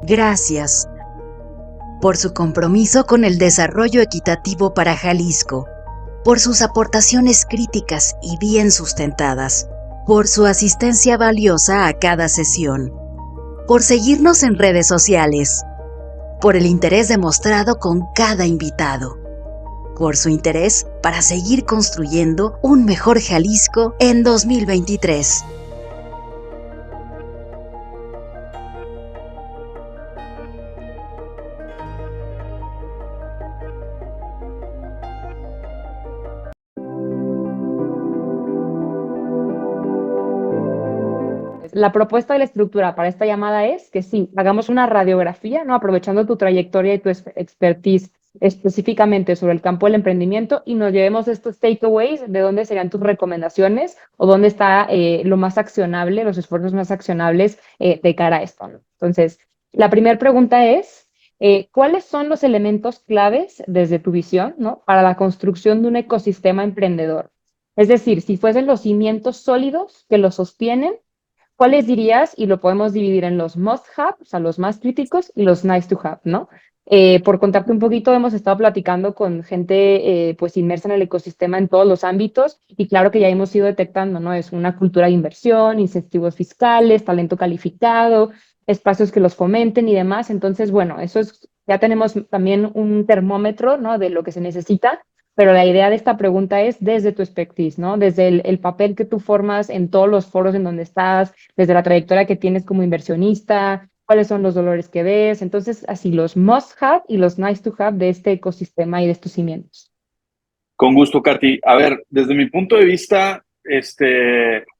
Gracias por su compromiso con el desarrollo equitativo para Jalisco, por sus aportaciones críticas y bien sustentadas, por su asistencia valiosa a cada sesión, por seguirnos en redes sociales, por el interés demostrado con cada invitado, por su interés para seguir construyendo un mejor Jalisco en 2023. La propuesta de la estructura para esta llamada es que sí, hagamos una radiografía, ¿no? Aprovechando tu trayectoria y tu expertise específicamente sobre el campo del emprendimiento y nos llevemos estos takeaways de dónde serían tus recomendaciones o dónde está lo más accionable, los esfuerzos más accionables de cara a esto, ¿no? Entonces, la primera pregunta es, ¿cuáles son los elementos claves desde tu visión, ¿no? Para la construcción de un ecosistema emprendedor? Es decir, si fuesen los cimientos sólidos que lo sostienen, ¿cuáles dirías? Y lo podemos dividir en los must have, o sea, los más críticos, y los nice to have, ¿no? Por contarte un poquito, hemos estado platicando con gente pues inmersa en el ecosistema en todos los ámbitos y claro que ya hemos ido detectando, ¿no? Es una cultura de inversión, incentivos fiscales, talento calificado, espacios que los fomenten y demás. Entonces, bueno, eso es, ya tenemos también un termómetro, ¿no? De lo que se necesita, pero la idea de esta pregunta es desde tu expertise, ¿no? Desde el papel que tú formas en todos los foros en donde estás, desde la trayectoria que tienes como inversionista, cuáles son los dolores que ves. Entonces, así los must have y los nice to have de este ecosistema y de estos cimientos. Con gusto, Katy. A ver, desde mi punto de vista,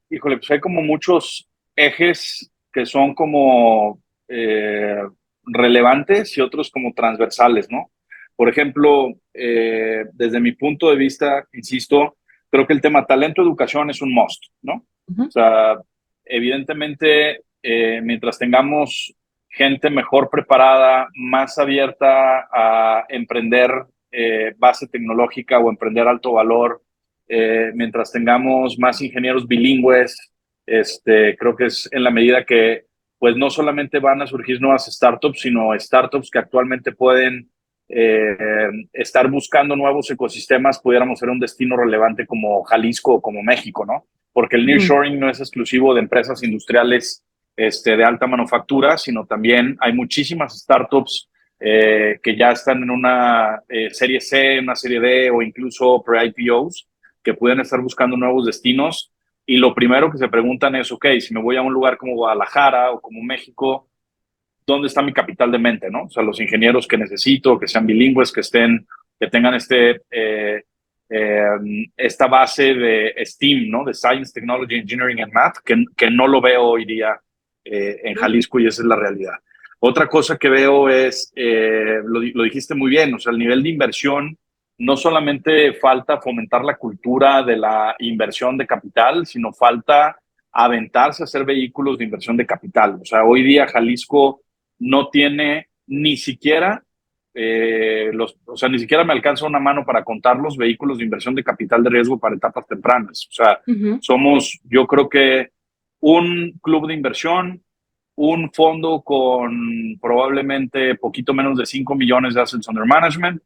híjole, pues hay como muchos ejes que son como relevantes y otros como transversales, ¿no? Por ejemplo, desde mi punto de vista, insisto, creo que el tema talento-educación es un must, ¿no? O sea, evidentemente, mientras tengamos gente mejor preparada, más abierta a emprender base tecnológica o emprender alto valor, mientras tengamos más ingenieros bilingües, creo que es en la medida que pues no solamente van a surgir nuevas startups, sino startups que actualmente pueden estar buscando nuevos ecosistemas, pudiéramos ser un destino relevante como Jalisco o como México, ¿no? Porque el nearshoring no es exclusivo de empresas industriales de alta manufactura, sino también hay muchísimas startups que ya están en una serie C, una serie D o incluso pre-IPOs que pueden estar buscando nuevos destinos. Y lo primero que se preguntan es, ok, si me voy a un lugar como Guadalajara o como México, ¿dónde está mi capital de mente, no? O sea, los ingenieros que necesito, que sean bilingües, que tengan esta base de STEAM, ¿no? De Science, Technology, Engineering and Math, que no lo veo hoy día en Jalisco y esa es la realidad. Otra cosa que veo es, lo dijiste muy bien, o sea, el nivel de inversión, no solamente falta fomentar la cultura de la inversión de capital, sino falta aventarse a hacer vehículos de inversión de capital. O sea, hoy día Jalisco no tiene ni siquiera o sea, ni siquiera me alcanza una mano para contar los vehículos de inversión de capital de riesgo para etapas tempranas. O sea, somos, yo creo que un club de inversión, un fondo con probablemente poquito menos de 5 millones de assets under management,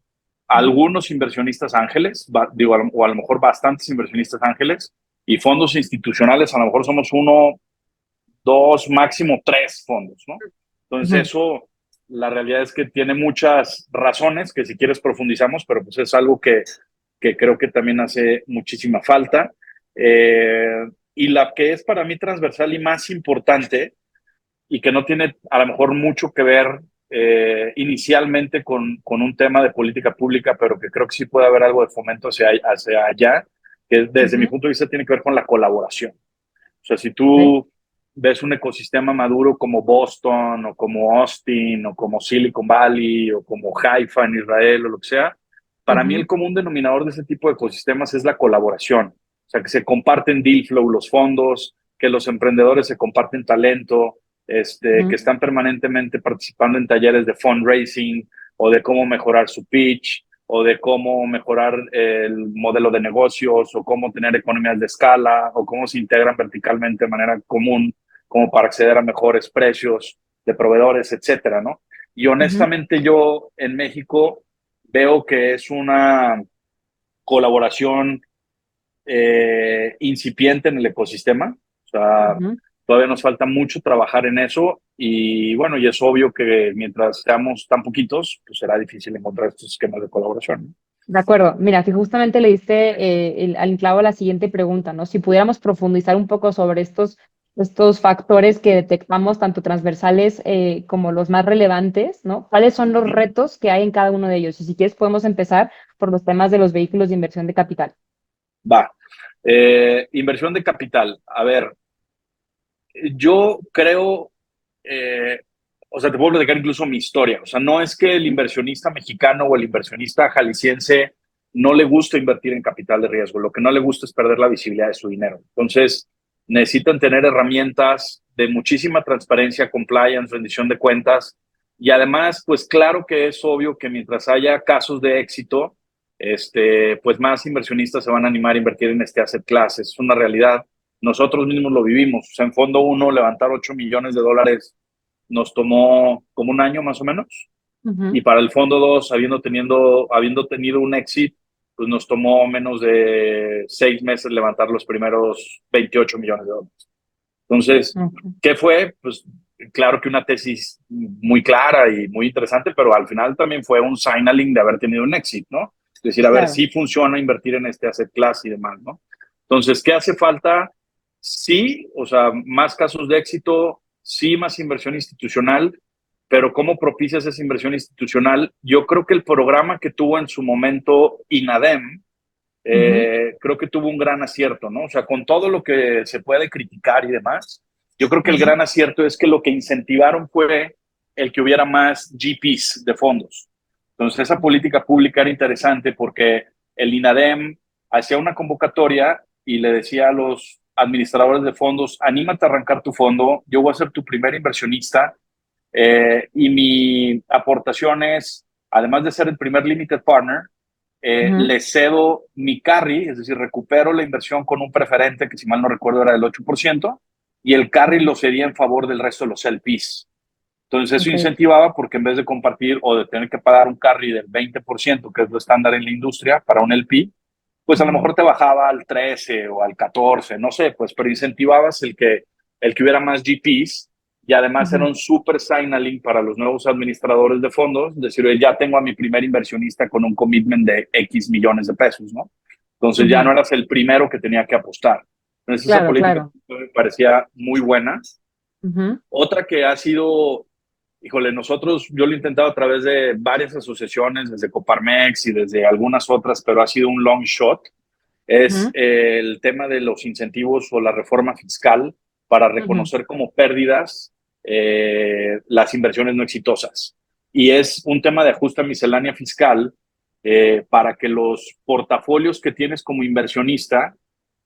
algunos inversionistas ángeles, digo, o a lo mejor bastantes inversionistas ángeles, y fondos institucionales, a lo mejor somos uno, dos, máximo tres fondos, ¿no? Entonces eso, la realidad es que tiene muchas razones que si quieres profundizamos, pero pues es algo que creo que también hace muchísima falta. Y la que es para mí transversal y más importante y que no tiene a lo mejor mucho que ver inicialmente con un tema de política pública, pero que creo que sí puede haber algo de fomento hacia allá, que desde mi punto de vista tiene que ver con la colaboración. O sea, si tú ves un ecosistema maduro como Boston o como Austin o como Silicon Valley o como Haifa en Israel o lo que sea, para mí el común denominador de ese tipo de ecosistemas es la colaboración. O sea, que se comparten deal flow los fondos, que los emprendedores se comparten talento, que están permanentemente participando en talleres de fundraising o de cómo mejorar su pitch o de cómo mejorar el modelo de negocios o cómo tener economías de escala o cómo se integran verticalmente de manera común como para acceder a mejores precios. de proveedores, etcétera, ¿no? Y honestamente yo en México veo que es una colaboración incipiente en el ecosistema. O sea, todavía nos falta mucho trabajar en eso y bueno, y es obvio que mientras seamos tan poquitos, pues será difícil encontrar estos esquemas de colaboración, ¿no? De acuerdo. Mira, si justamente le diste al clavo a la siguiente pregunta, ¿no? Si pudiéramos profundizar un poco sobre estos factores que detectamos, tanto transversales como los más relevantes, ¿no? ¿Cuáles son los retos que hay en cada uno de ellos? Y si quieres, podemos empezar por los temas de los vehículos de inversión de capital. Va. Inversión de capital. A ver, yo creo, o sea, te puedo platicar incluso mi historia. O sea, no es que el inversionista mexicano o el inversionista jalisciense no le gusta invertir en capital de riesgo. Lo que no le gusta es perder la visibilidad de su dinero. Entonces, necesitan tener herramientas de muchísima transparencia, compliance, rendición de cuentas. Y además, pues claro que es obvio que mientras haya casos de éxito, pues más inversionistas se van a animar a invertir en este asset class. Es una realidad. Nosotros mismos lo vivimos. O sea, en fondo uno, levantar $8 millones nos tomó como un año más o menos. Y para el fondo 2, habiendo tenido un exit, pues nos tomó menos de 6 meses levantar los primeros $28 millones. Entonces, ¿qué fue? Pues claro que una tesis muy clara y muy interesante, pero al final también fue un signaling de haber tenido un exit, ¿no? Es decir, a ver si funciona invertir en este asset class y demás, ¿no? Entonces, ¿qué hace falta? Sí, o sea, más casos de éxito, sí, más inversión institucional, pero ¿cómo propicias esa inversión institucional? Yo creo que el programa que tuvo en su momento INADEM, creo que tuvo un gran acierto, ¿no? O sea, con todo lo que se puede criticar y demás, yo creo que el gran acierto es que lo que incentivaron fue el que hubiera más GPs de fondos. Entonces, esa política pública era interesante porque el INADEM hacía una convocatoria y le decía a los administradores de fondos, anímate a arrancar tu fondo, yo voy a ser tu primer inversionista y mi aportación es, además de ser el primer limited partner, le cedo mi carry, es decir, recupero la inversión con un preferente que si mal no recuerdo era del 8%, y el carry lo cedía en favor del resto de los LPs. Entonces eso incentivaba porque en vez de compartir o de tener que pagar un carry del 20%, que es lo estándar en la industria para un LP, pues a lo mejor te bajaba al 13 o al 14, no sé, pues, pero incentivabas el que hubiera más GPs y además era un super signaling para los nuevos administradores de fondos, decir, oye, ya tengo a mi primer inversionista con un commitment de X millones de pesos, ¿no? Entonces ya no eras el primero que tenía que apostar. Entonces esa política me parecía muy buena. Otra que ha sido, híjole, yo lo he intentado a través de varias asociaciones, desde Coparmex y desde algunas otras, pero ha sido un long shot, es el tema de los incentivos o la reforma fiscal para reconocer como pérdidas las inversiones no exitosas. Y es un tema de ajuste a miscelánea fiscal para que los portafolios que tienes como inversionista,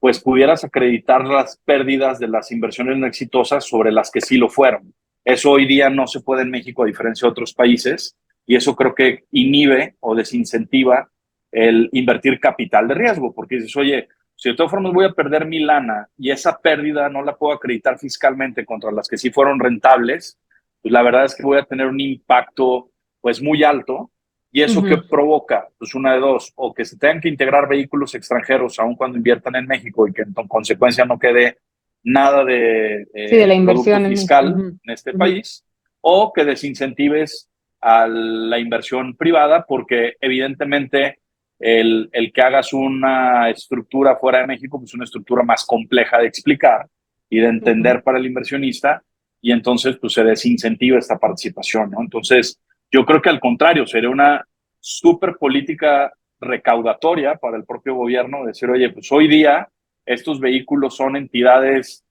pues pudieras acreditar las pérdidas de las inversiones no exitosas sobre las que sí lo fueron. Eso hoy día no se puede en México a diferencia de otros países y eso creo que inhibe o desincentiva el invertir capital de riesgo, porque dices, oye, si de todas formas voy a perder mi lana y esa pérdida no la puedo acreditar fiscalmente contra las que sí fueron rentables, pues la verdad es que voy a tener un impacto pues muy alto. ¿Y eso qué provoca? Pues una de dos, o que se tengan que integrar vehículos extranjeros aun cuando inviertan en México y que en consecuencia no quede nada de, de la producto inversión fiscal en este país, o que desincentives a la inversión privada porque evidentemente el que hagas una estructura fuera de México pues es una estructura más compleja de explicar y de entender para el inversionista y entonces pues se desincentiva esta participación, ¿no? Entonces yo creo que al contrario, sería una súper política recaudatoria para el propio gobierno, decir, oye, pues hoy día estos vehículos son entidades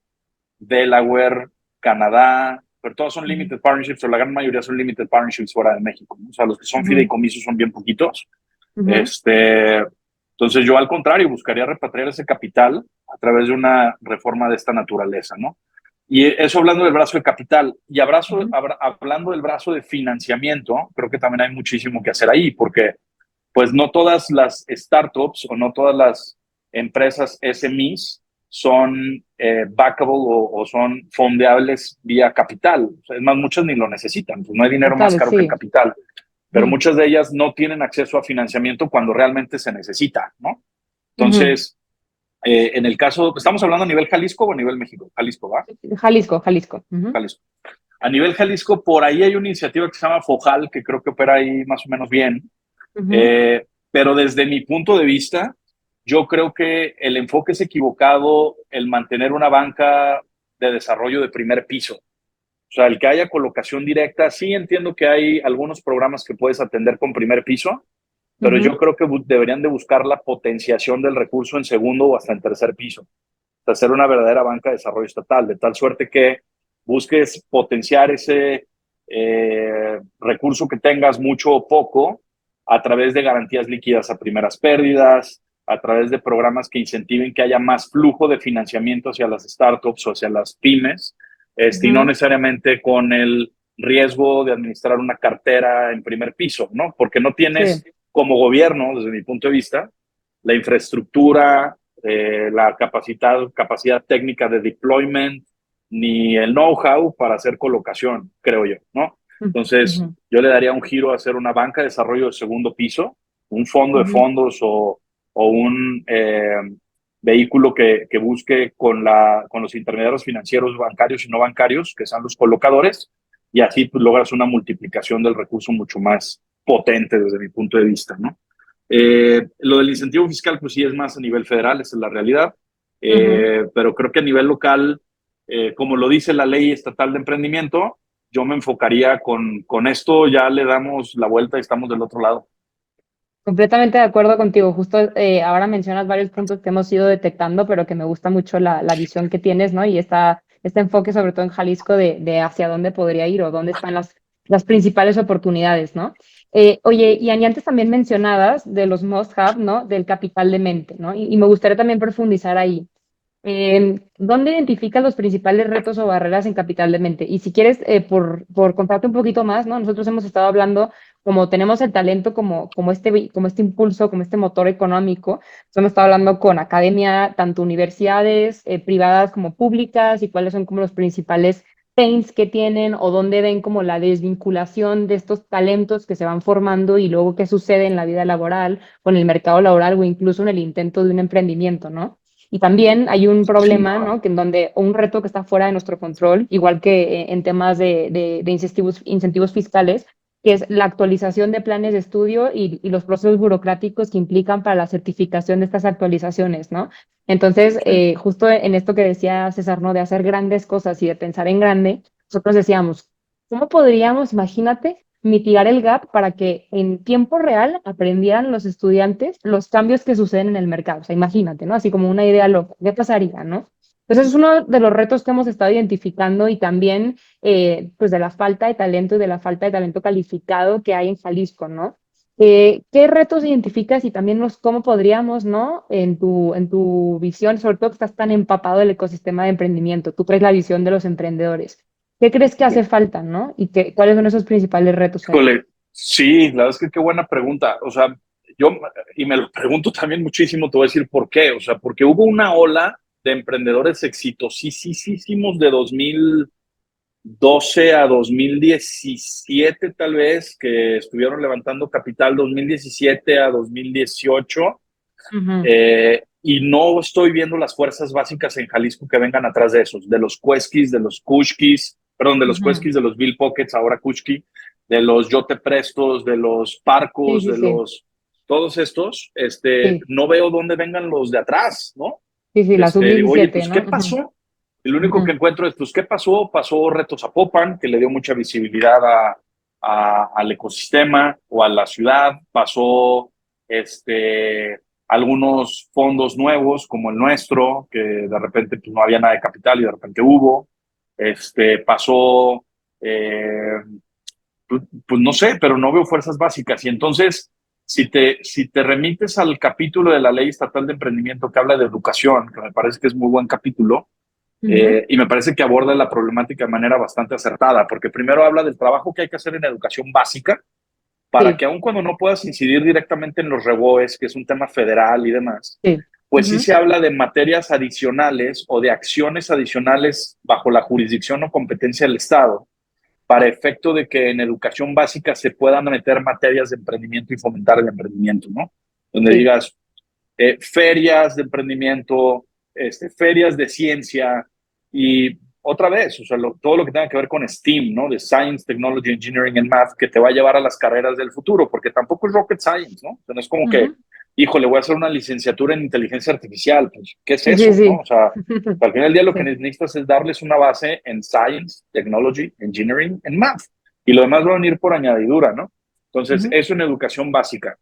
Delaware, Canadá, pero todos son limited partnerships, o la gran mayoría son limited partnerships fuera de México, ¿no? O sea, los que son fideicomisos son bien poquitos. Entonces yo al contrario buscaría repatriar ese capital a través de una reforma de esta naturaleza, ¿no? Y eso hablando del brazo de capital. Y hablando del brazo de financiamiento, creo que también hay muchísimo que hacer ahí, porque pues no todas las startups o no todas las empresas SMEs son backable o son fondeables vía capital. O sea, es más, muchas ni lo necesitan, pues no hay dinero más Total, caro que el sí. capital, pero Ujú, muchas de ellas no tienen acceso a financiamiento cuando realmente se necesita, ¿no? ujú. Entonces, en el caso, ¿estamos hablando a nivel Jalisco o a nivel México? Jalisco, ¿va? Jalisco, Jalisco. Ujú, Jalisco. A nivel Jalisco, por ahí hay una iniciativa que se llama FOJAL, que creo que opera ahí más o menos bien. ujú, Pero desde mi punto de vista, yo creo que el enfoque es equivocado el mantener una banca de desarrollo de primer piso. O sea, el que haya colocación directa, sí entiendo que hay algunos programas que puedes atender con primer piso, pero ujú. yo creo que deberían de buscar la potenciación del recurso en segundo o hasta en tercer piso. O sea, hacer una verdadera banca de desarrollo estatal, de tal suerte que busques potenciar ese recurso que tengas mucho o poco a través de garantías líquidas a primeras pérdidas, a través de programas que incentiven que haya más flujo de financiamiento hacia las startups o hacia las pymes, y no Ujú, necesariamente con el riesgo de administrar una cartera en primer piso, ¿no? Porque no sí, tienes como gobierno, desde mi punto de vista, la infraestructura, la capacidad técnica de deployment, ni el know-how para hacer colocación, creo yo, ¿no? Entonces, ujú, yo le daría un giro a hacer una banca de desarrollo de segundo piso, un fondo de ujú. fondos o un vehículo que busque con los intermediarios financieros bancarios y no bancarios, que sean los colocadores, y así pues, logras una multiplicación del recurso mucho más potente desde mi punto de vista, ¿no? Lo del incentivo fiscal, pues sí es más a nivel federal, esa es la realidad, Ujú. pero creo que a nivel local, como lo dice la ley estatal de emprendimiento, yo me enfocaría con esto, ya le damos la vuelta y estamos del otro lado. Completamente de acuerdo contigo. Justo ahora mencionas varios puntos que hemos ido detectando, pero que me gusta mucho la visión que tienes, ¿no? Y este enfoque, sobre todo en Jalisco, de hacia dónde podría ir o dónde están las principales oportunidades, ¿no? Oye, y antes también mencionabas de los must-have, ¿no? Del capital de mente, ¿no? Y me gustaría también profundizar ahí. ¿Dónde identificas los principales retos o barreras en Capital de Mente? Y si quieres, por contarte un poquito más, ¿no? Nosotros hemos estado hablando, como tenemos el talento como este impulso, como este motor económico, pues hemos estado hablando con academia, tanto universidades privadas como públicas, y cuáles son como los principales pains que tienen o dónde ven como la desvinculación de estos talentos que se van formando y luego qué sucede en la vida laboral, o en el mercado laboral o incluso en el intento de un emprendimiento, ¿no? Y también hay un Sí. problema, ¿no? Que en donde un reto que está fuera de nuestro control, igual que en temas de incentivos fiscales, que es la actualización de planes de estudio y los procesos burocráticos que implican para la certificación de estas actualizaciones, ¿no? Entonces, Sí. justo en esto que decía César, ¿no? De hacer grandes cosas y de pensar en grande, nosotros decíamos, ¿cómo podríamos, imagínate, mitigar el gap para que en tiempo real aprendieran los estudiantes los cambios que suceden en el mercado? O sea, imagínate, ¿no? Así como una idea loca, ¿qué pasaría, no? Entonces es uno de los retos que hemos estado identificando y también pues de la falta de talento y de la falta de talento calificado que hay en Jalisco, ¿no? ¿Qué retos identificas y también cómo podríamos, ¿no? En tu visión, sobre todo que estás tan empapado del ecosistema de emprendimiento, tú traes la visión de los emprendedores. ¿Qué crees que hace Sí. falta, no? Y cuáles son esos principales retos ahí. Híjole, sí, la verdad es que qué buena pregunta. O sea, yo, y me lo pregunto también muchísimo, te voy a decir por qué. O sea, porque hubo una ola de emprendedores exitosísimos de 2012 a 2017 tal vez, que estuvieron levantando capital 2017 a 2018, Ujú, y no estoy viendo las fuerzas básicas en Jalisco que vengan atrás de esos, de los Cueskis, de los Kushkis, perdón, de los ujú. Cueskis, de los Bill Pockets, ahora Kushki, de los Yo Te Prestos, de los Sí, Parcos, sí, de sí, todos estos, sí, no veo dónde vengan los de atrás, ¿no? sí, sí, la Digo, oye, sub-17, pues, ¿qué ¿no? Ujú, pasó? Y lo único que ujú. encuentro es, pues, ¿qué pasó? Pasó Retos Zapopan, que le dio mucha visibilidad al ecosistema o a la ciudad. Pasó algunos fondos nuevos, como el nuestro, que de repente pues, no había nada de capital y de repente hubo. Pasó, pues no sé, pero no veo fuerzas básicas. Y entonces, si te remites al capítulo de la Ley Estatal de Emprendimiento que habla de educación, que me parece que es muy buen capítulo, Ujú, y me parece que aborda la problemática de manera bastante acertada, porque primero habla del trabajo que hay que hacer en educación básica, para sí, que aun cuando no puedas incidir directamente en los REBOEs, que es un tema federal y demás, sí. pues sí Ujú. se habla de materias adicionales o de acciones adicionales bajo la jurisdicción o competencia del Estado para efecto de que en educación básica se puedan meter materias de emprendimiento y fomentar el emprendimiento, ¿no? Donde Sí. digas ferias de emprendimiento, ferias de ciencia y otra vez, o sea, todo lo que tenga que ver con STEAM, ¿no? De Science, Technology, Engineering and Math, que te va a llevar a las carreras del futuro, porque tampoco es rocket science, ¿no? O sea, no es como que, Ujú. híjole, voy a hacer una licenciatura en inteligencia artificial, pues, ¿qué es Sí, sí, eso, no? sí. O sea, al final del día lo que Sí. necesitas es darles una base en Science, Technology, Engineering and Math, y lo demás va a venir por añadidura, ¿no? Entonces, Ujú. eso en educación básica.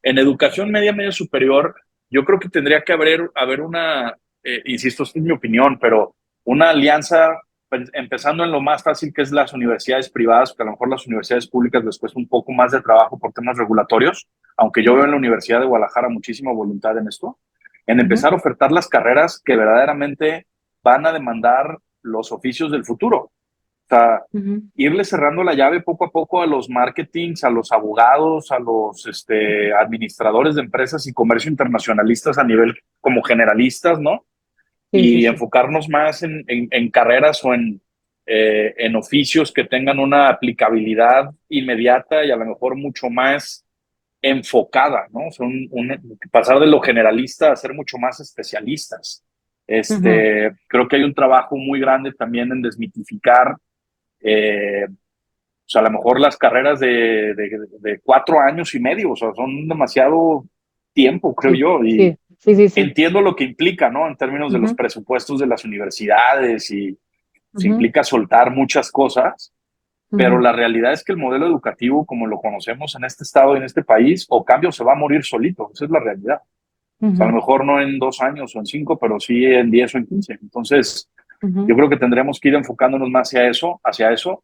En educación media superior, yo creo que tendría que haber una, insisto, esta es mi opinión, pero una alianza, pues, empezando en lo más fácil que es las universidades privadas, que a lo mejor las universidades públicas les cuesta un poco más de trabajo por temas regulatorios, aunque yo veo en la Universidad de Guadalajara muchísima voluntad en esto, en Ujú. empezar a ofertar las carreras que verdaderamente van a demandar los oficios del futuro. O sea, Ujú. irle cerrando la llave poco a poco a los marketings, a los abogados, a los administradores de empresas y comercio internacionalistas a nivel como generalistas, ¿no? Sí, sí, Y sí. enfocarnos más en carreras o en oficios que tengan una aplicabilidad inmediata y a lo mejor mucho más enfocada, ¿no? O sea, pasar de lo generalista a ser mucho más especialistas. Ujú. Creo que hay un trabajo muy grande también en desmitificar o sea, a lo mejor las carreras de 4 años y medio, o sea, son demasiado tiempo, creo Sí, yo, y sí, sí, sí, sí. entiendo lo que implica, ¿no? En términos de los Ujú. presupuestos de las universidades y se Ujú. implica soltar muchas cosas, pero Ujú. la realidad es que el modelo educativo, como lo conocemos en este estado y en este país, o cambia o se va a morir solito, esa es la realidad. O sea, a lo Ujú. mejor no en 2 años o en 5, pero sí en 10 o en 15. Entonces, Ujú. yo creo que tendremos que ir enfocándonos más hacia eso, hacia eso.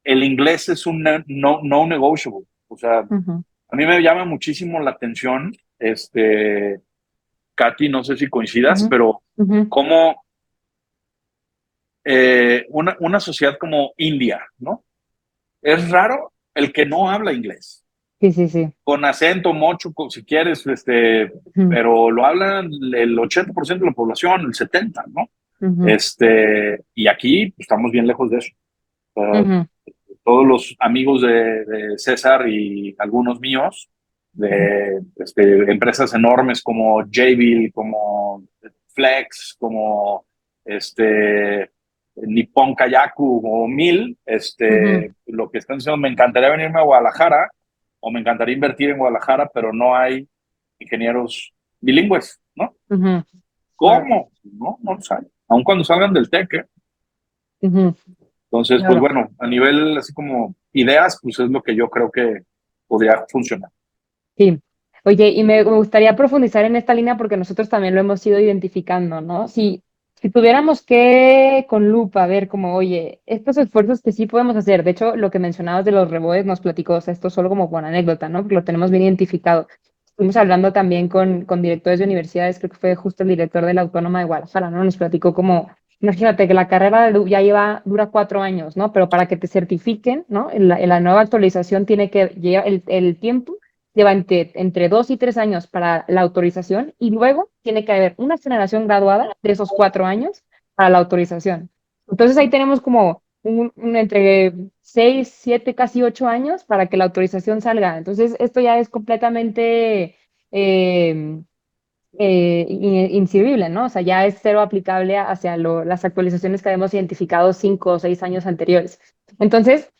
El inglés es un no negotiable. O sea, Ujú. a mí me llama muchísimo la atención, Katy, no sé si coincidas, Ujú. pero Ujú. como una sociedad como India, ¿no? Es raro el que no habla inglés, Sí, sí, sí. con acento mocho, si quieres, Ujú. pero lo hablan el 80% de la población, el 70%, ¿no? Ujú. Y aquí pues, estamos bien lejos de eso. Ujú. Todos los amigos de César y algunos míos, Ujú. de empresas enormes como Jabil, como Flex, como Nippon Kayaku o Mil, Ujú. lo que están diciendo, me encantaría venirme a Guadalajara o me encantaría invertir en Guadalajara, pero no hay ingenieros bilingües, ¿no? Ujú. Claro. ¿Cómo? No los hay. Aun cuando salgan del TEC, ¿eh? Ujú. Entonces, pues Claro. bueno, a nivel así como ideas, pues es lo que yo creo que podría funcionar. Sí. Oye, y me gustaría profundizar en esta línea porque nosotros también lo hemos ido identificando, ¿no? Si tuviéramos que con lupa ver como, oye, estos esfuerzos que sí podemos hacer, de hecho, lo que mencionabas de los reboes nos platicó, o sea, esto solo como por anécdota, ¿no? Porque lo tenemos bien identificado. Estuvimos hablando también con directores de universidades, creo que fue justo el director de la Autónoma de Guadalajara, ¿no? Nos platicó como, imagínate que la carrera dura 4 años, ¿no? Pero para que te certifiquen, ¿no? En la nueva actualización tiene que llevar el tiempo lleva entre 2 y 3 años para la autorización y luego tiene que haber una generación graduada de esos 4 años para la autorización. Entonces ahí tenemos como entre 6, 7, casi 8 años para que la autorización salga. Entonces esto ya es completamente eh, inservible, ¿no? O sea, ya es cero aplicable hacia las actualizaciones que habíamos identificado 5 o 6 años anteriores. Entonces,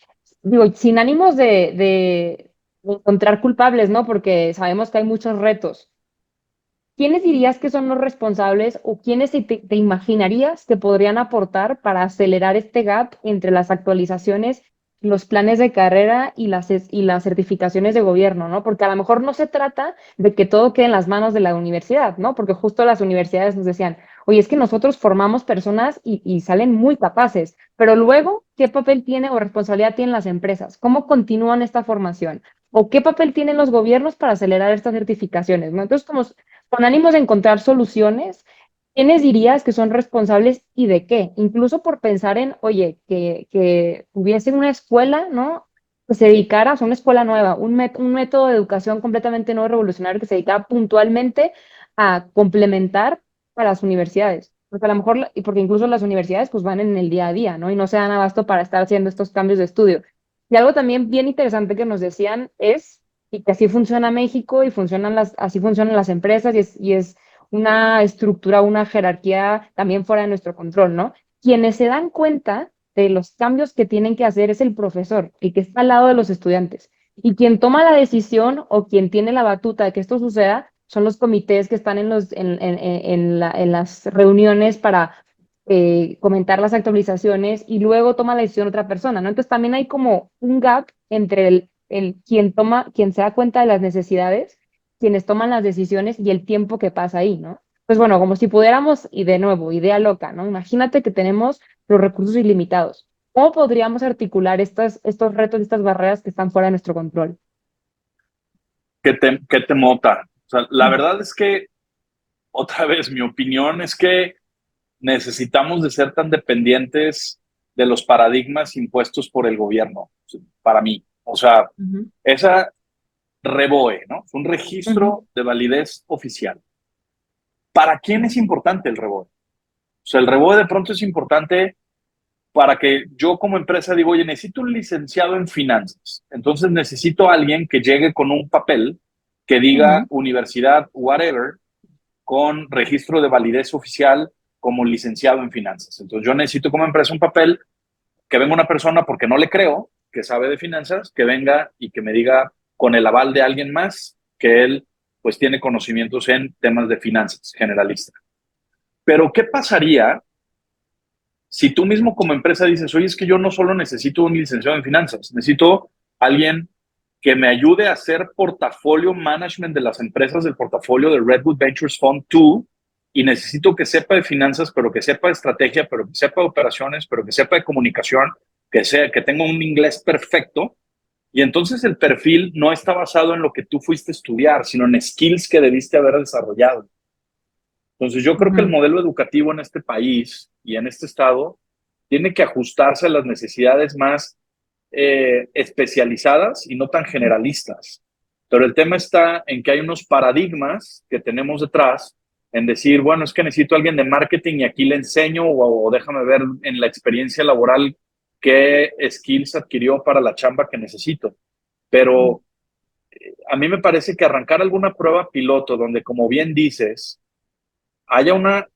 digo, sin ánimos de encontrar culpables, ¿no? Porque sabemos que hay muchos retos. ¿Quiénes dirías que son los responsables o quiénes te imaginarías que podrían aportar para acelerar este gap entre las actualizaciones, los planes de carrera y las certificaciones de gobierno, ¿no? Porque a lo mejor no se trata de que todo quede en las manos de la universidad, ¿no? Porque justo las universidades nos decían, oye, es que nosotros formamos personas y salen muy capaces, pero luego, ¿qué papel tiene o responsabilidad tienen las empresas? ¿Cómo continúan esta formación? ¿O qué papel tienen los gobiernos para acelerar estas certificaciones, ¿no? Entonces, como con ánimos de encontrar soluciones, ¿quiénes dirías que son responsables y de qué? Incluso por pensar en, oye, que hubiese una escuela, ¿no? Que se dedicara, o sea, una escuela nueva, un método de educación completamente nuevo, revolucionario, que se dedicara puntualmente a complementar a las universidades. Porque a lo mejor, y porque incluso las universidades pues van en el día a día, ¿no? Y no se dan abasto para estar haciendo estos cambios de estudio. Y algo también bien interesante que nos decían es, y que así funciona México y así funcionan las empresas y es una estructura, una jerarquía también fuera de nuestro control, ¿no? Quienes se dan cuenta de los cambios que tienen que hacer es el profesor, el que está al lado de los estudiantes. Y quien toma la decisión o quien tiene la batuta de que esto suceda son los comités que están en las reuniones para comentar las actualizaciones y luego toma la decisión otra persona, ¿no? Entonces también hay como un gap entre quien se da cuenta de las necesidades, quienes toman las decisiones y el tiempo que pasa ahí, ¿no? Pues bueno, como si pudiéramos, y de nuevo, idea loca, ¿no? Imagínate que tenemos los recursos ilimitados. ¿Cómo podríamos articular estos retos y estas barreras que están fuera de nuestro control? ¿Qué te mota? O sea, la verdad es que, otra vez, mi opinión es que necesitamos de ser tan dependientes de los paradigmas impuestos por el gobierno, para mí. O sea, Ujú, esa REVOE, ¿no? Es un ujú, registro de validez oficial. ¿Para quién es importante el REVOE? O sea, el REVOE de pronto es importante para que yo como empresa digo, oye, necesito un licenciado en finanzas. Entonces necesito a alguien que llegue con un papel que diga ujú, universidad, whatever, con registro de validez oficial como licenciado en finanzas. Entonces yo necesito como empresa un papel que venga una persona, porque no le creo, que sabe de finanzas, que venga y que me diga con el aval de alguien más que él pues tiene conocimientos en temas de finanzas generalista. Pero ¿qué pasaría si tú mismo como empresa dices, oye, es que yo no solo necesito un licenciado en finanzas, necesito alguien que me ayude a hacer portafolio management de las empresas del portafolio de Redwood Ventures Fund 2 y necesito que sepa de finanzas, pero que sepa de estrategia, pero que sepa de operaciones, pero que sepa de comunicación, que tenga un inglés perfecto. Y entonces el perfil no está basado en lo que tú fuiste a estudiar, sino en skills que debiste haber desarrollado. Entonces yo creo que el ujú, modelo educativo en este país y en este estado tiene que ajustarse a las necesidades más especializadas y no tan generalistas. Pero el tema está en que hay unos paradigmas que tenemos detrás en decir, bueno, es que necesito a alguien de marketing y aquí le enseño o déjame ver en la experiencia laboral qué skills adquirió para la chamba que necesito. ujú. Pero a mí me parece que arrancar alguna prueba piloto donde, como bien dices, haya una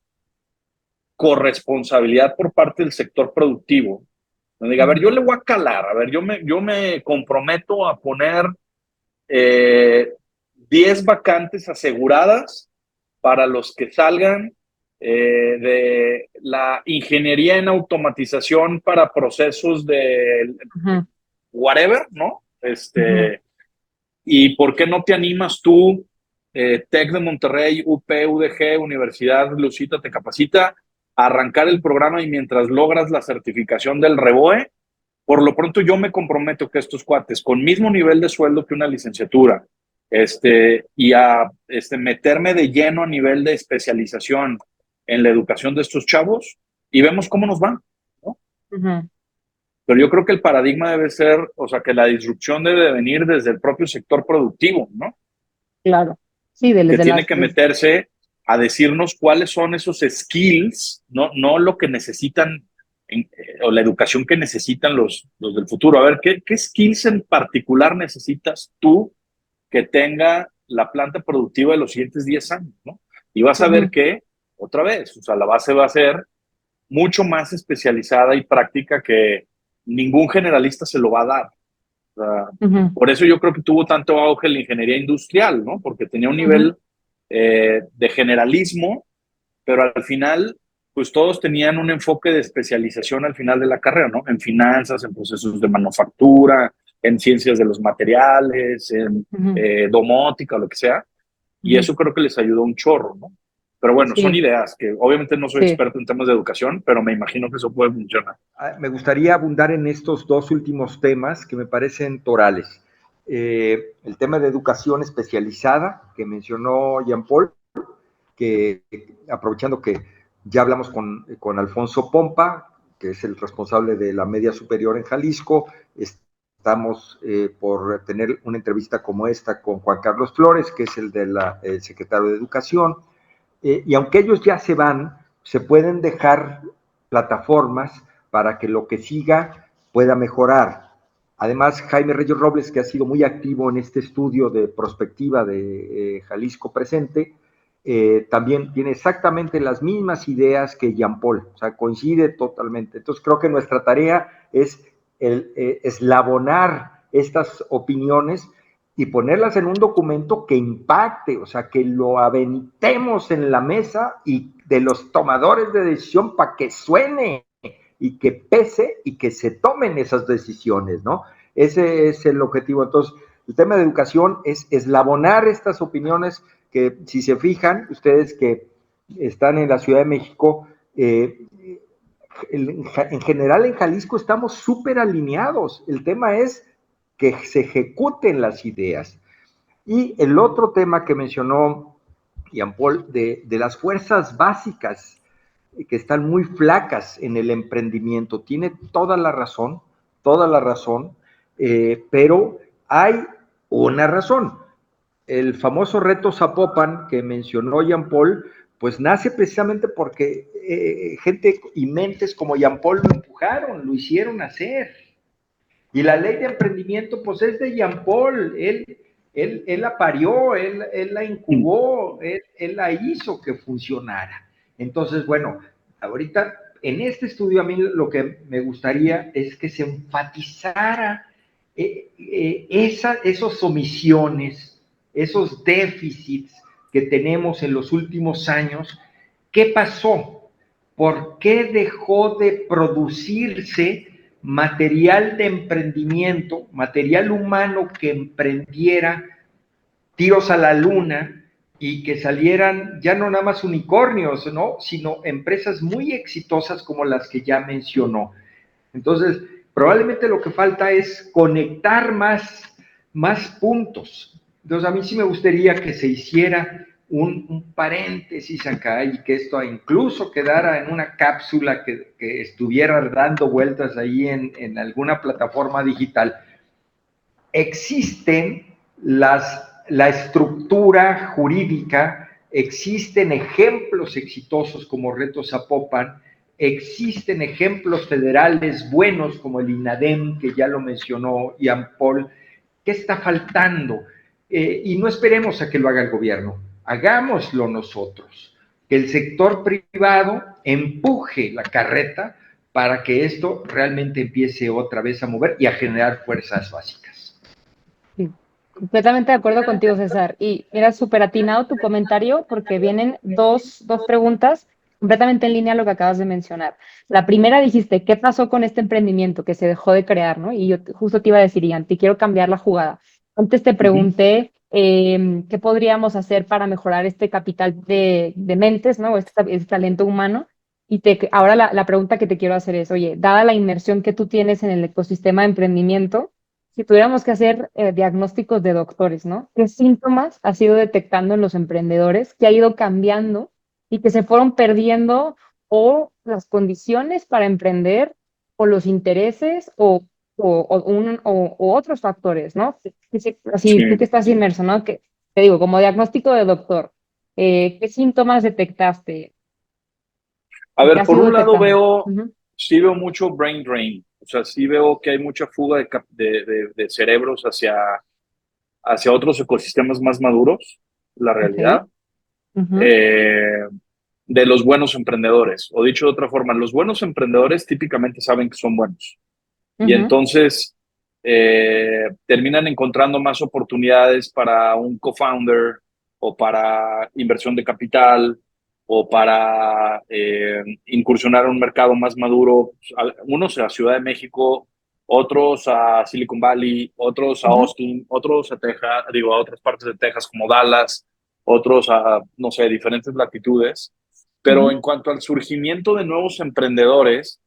corresponsabilidad por parte del sector productivo. Donde diga, a ver, yo Ujú, le voy a calar, a ver, yo me comprometo a poner 10 vacantes aseguradas para los que salgan de la ingeniería en automatización para procesos de ujú, whatever, ¿no? ujú. ¿Y por qué no te animas tú, TEC de Monterrey, UP, UDG, Universidad Lucita, te capacita a arrancar el programa y mientras logras la certificación del REVOE, por lo pronto yo me comprometo que estos cuates, con mismo nivel de sueldo que una licenciatura, y a meterme de lleno a nivel de especialización en la educación de estos chavos y vemos cómo nos va, ¿no? Ujú, Pero yo creo que el paradigma debe ser, o sea, que la disrupción debe de venir desde el propio sector productivo, ¿no? claro. Sí, Que tiene que meterse a decirnos cuáles son esos skills, no lo que necesitan o la educación que necesitan los del futuro. A ver, ¿qué skills en particular necesitas tú que tenga la planta productiva de los siguientes 10 años, ¿no? Y vas a ver ujú, que, otra vez, o sea, la base va a ser mucho más especializada y práctica que ningún generalista se lo va a dar. O sea, ujú, por eso yo creo que tuvo tanto auge la ingeniería industrial, ¿no? Porque tenía un ujú, nivel de generalismo, pero al final, pues todos tenían un enfoque de especialización al final de la carrera, ¿no? En finanzas, en procesos de manufactura, en ciencias de los materiales, en ujú, domótica, lo que sea. Y ujú. eso creo que les ayudó un chorro, ¿no? Pero bueno, son Sí, ideas que obviamente no soy sí. experto en temas de educación, pero me imagino que eso puede funcionar. Me gustaría abundar en estos dos últimos temas que me parecen torales. El tema de educación especializada que mencionó Jean Paul, que aprovechando que ya hablamos con Alfonso Pompa, que es el responsable de la media superior en Jalisco, estamos por tener una entrevista como esta con Juan Carlos Flores, que es el secretario de Educación, y aunque ellos ya se van, se pueden dejar plataformas para que lo que siga pueda mejorar. Además, Jaime Reyes Robles, que ha sido muy activo en este estudio de prospectiva de Jalisco Presente, también tiene exactamente las mismas ideas que Jean Paul, o sea, coincide totalmente. Entonces, creo que nuestra tarea es eslabonar estas opiniones y ponerlas en un documento que impacte, o sea, que lo aventemos en la mesa y de los tomadores de decisión para que suene y que pese y que se tomen esas decisiones, ¿no? Ese es el objetivo. Entonces, el tema de educación es eslabonar estas opiniones que, si se fijan, ustedes que están en la Ciudad de México, en general en Jalisco estamos súper alineados. El tema es que se ejecuten las ideas. Y el otro tema que mencionó Jean Paul, de las fuerzas básicas, que están muy flacas en el emprendimiento, tiene toda la razón, pero hay una razón. El famoso reto Zapopan que mencionó Jean Paul, pues nace precisamente porque gente y mentes como Jean Paul lo empujaron, lo hicieron hacer. Y la ley de emprendimiento, pues es de Jean Paul, él la parió, él la incubó, él la hizo que funcionara. Entonces, bueno, ahorita en este estudio a mí lo que me gustaría es que se enfatizara esas omisiones, esos déficits que tenemos en los últimos años. ¿Qué pasó? ¿Por qué dejó de producirse material de emprendimiento, material humano que emprendiera tiros a la luna y que salieran ya no nada más unicornios, ¿no? Sino empresas muy exitosas como las que ya mencionó? Entonces, probablemente lo que falta es conectar más puntos. Entonces, a mí sí me gustaría que se hiciera un paréntesis acá y que esto incluso quedara en una cápsula que estuviera dando vueltas ahí en alguna plataforma digital. Existen la estructura jurídica, existen ejemplos exitosos como Reto Zapopan, existen ejemplos federales buenos como el INADEM, que ya lo mencionó Jean Paul. ¿Qué está faltando? Y no esperemos a que lo haga el gobierno, hagámoslo nosotros, que el sector privado empuje la carreta para que esto realmente empiece otra vez a mover y a generar fuerzas básicas. Sí, completamente de acuerdo contigo, César. Y mira, súper atinado tu comentario porque vienen dos preguntas completamente en línea a lo que acabas de mencionar. La primera dijiste, ¿qué pasó con este emprendimiento que se dejó de crear, ¿no? Y yo justo te iba a decir, Ian, te quiero cambiar la jugada. Antes te pregunté qué podríamos hacer para mejorar este capital de mentes, ¿no? Este talento humano. Y ahora la pregunta que te quiero hacer es, oye, dada la inmersión que tú tienes en el ecosistema de emprendimiento, si tuviéramos que hacer diagnósticos de doctores, ¿no? ¿Qué síntomas has ido detectando en los emprendedores que ha ido cambiando y que se fueron perdiendo, o las condiciones para emprender, o los intereses, o otros factores, ¿no? Así, Sí. tú que estás inmerso, ¿no? Que te digo, como diagnóstico de doctor, ¿qué síntomas detectaste? A ¿Qué ver, has por ido un lado detectando? Ujú. sí veo mucho brain drain, o sea, sí veo que hay mucha fuga de cerebros hacia otros ecosistemas más maduros, la Ok. realidad, Ujú. eh, de los buenos emprendedores. O dicho de otra forma, los buenos emprendedores típicamente saben que son buenos y Ujú. entonces terminan encontrando más oportunidades para un co-founder o para inversión de capital o para incursionar en un mercado más maduro, unos a Ciudad de México, otros a Silicon Valley, otros a Ujú. Austin, otros a Texas, digo, a otras partes de Texas como Dallas, otros a, no sé, diferentes latitudes. Pero Ujú. en cuanto al surgimiento de nuevos emprendedores,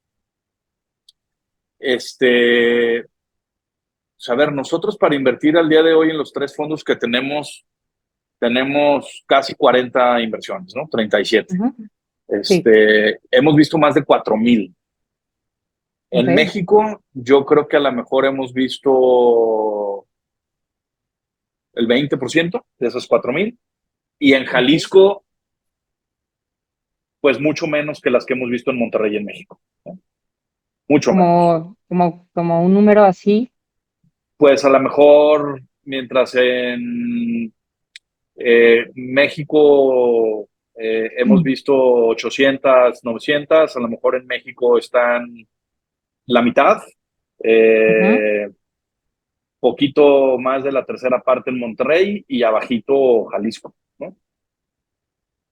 a ver, nosotros para invertir al día de hoy en los tres fondos que tenemos casi 40 inversiones, ¿no? 37. Ujú. Sí, Hemos visto más de 4,000. En ok. México, yo creo que a lo mejor hemos visto el 20% de esos 4,000. Y en Ok. Jalisco, pues mucho menos que las que hemos visto en Monterrey y en México, ¿no? Mucho menos. Como un número así. Pues a lo mejor, mientras en México hemos visto 800, 900, a lo mejor en México están la mitad, Ujú, eh, poquito más de la tercera parte en Monterrey y abajito Jalisco, ¿no?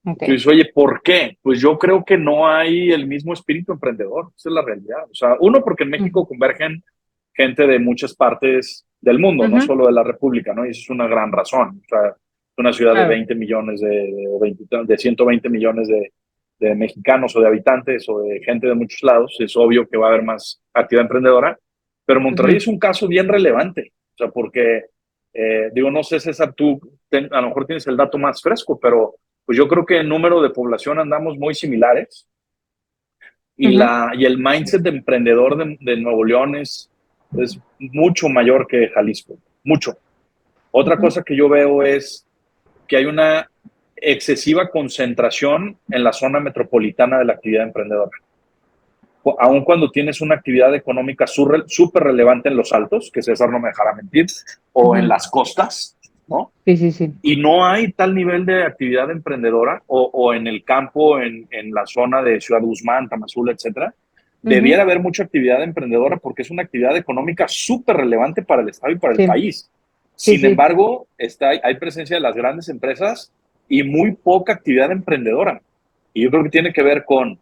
ok. Entonces, oye, ¿por qué? Pues yo creo que no hay el mismo espíritu emprendedor, esa es la realidad. O sea, uno, porque en Ujú, México convergen gente de muchas partes del mundo, no ujú, solo de la República, ¿no? Y eso es una gran razón. O sea, es una ciudad de claro. 20 millones, de 120 millones de mexicanos o de habitantes o de gente de muchos lados, es obvio que va a haber más actividad emprendedora, pero Monterrey Ujú, es un caso bien relevante, o sea, porque, digo, no sé, César, tú a lo mejor tienes el dato más fresco, pero pues yo creo que en número de población andamos muy similares ujú, y el mindset de emprendedor de Nuevo León es mucho mayor que Jalisco, mucho. Otra ujú, cosa que yo veo es que hay una excesiva concentración en la zona metropolitana de la actividad emprendedora. Aun cuando tienes una actividad económica súper relevante en los altos, que César no me dejará mentir, o en ujú. las costas, ¿no? Sí, sí, sí. Y no hay tal nivel de actividad emprendedora o en el campo, en la zona de Ciudad Guzmán, Tamazula, etcétera, Ujú, debiera haber mucha actividad emprendedora porque es una actividad económica súper relevante para el Estado y para el sí, país. sí, Sin sí. embargo, hay presencia de las grandes empresas y muy poca actividad emprendedora. Y yo creo que tiene que ver con